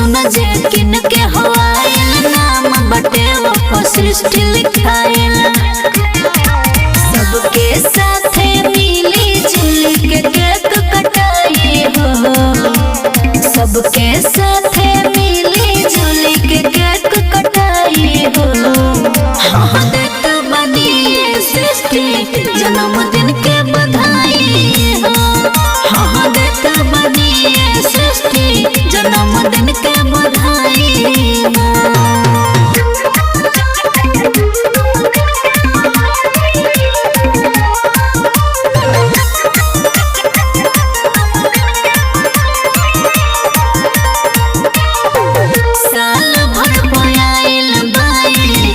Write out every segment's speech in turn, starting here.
सुन जे किन के हवाइल नाम बटे वो सृष्टि लिखाइल। सबके साथे मिली जुली के केक कटाई हो, सबके साथे मिली जुली के केक कटाई हो। हाँ देत बनी सृष्टि जन्मदिन के बधाई हो। हाँ देत बनी सृष्टि जन्मदिन के बधाई हो। साल भर पयाइल बाई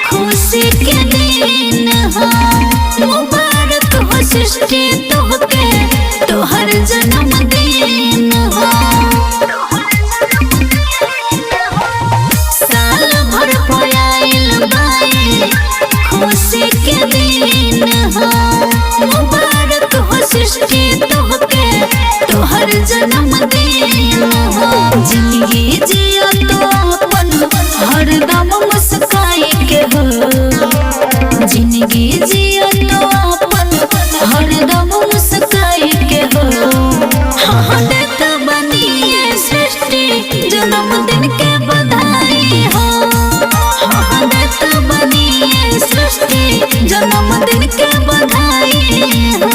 खुशी के दिन हो, मुबारक हो सृष्टि तोहके तोहर जन्मदिन हो। साल भर पयाइल बाई खुशी के दिन हो, मुबारक हो सृष्टि तोहके तोहर जन्मदिन हो। जिंदगी जियो तो अपन हरदम मुस्काई के हो, जिंदगी जियो तो अपन हरदम मुस्काई के हो। हाँ देत बनी सृष्टि जन्मदिन के बधाई हो। हाँ देत बनी सृष्टि जन्मदिन के बधाई हो।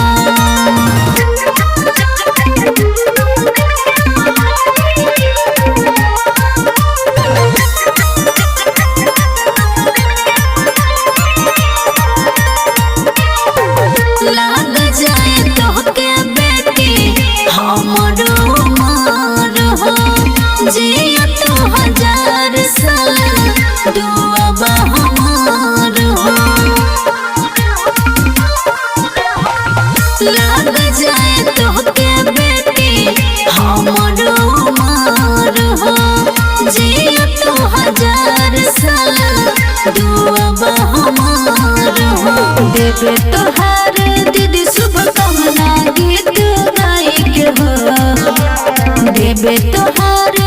लाग जाए तोहके बेटी हमरो उमर हो, जिया तो 1000 साल दुआ बा हमार हो। लाग जाए तोहके बेटी हमरो उमर हो, जिया तो 1000 साल दुआ बा हमार हो। देवे तोहार दीदी शुभकामना गीत गाई के हो, देवे तोहार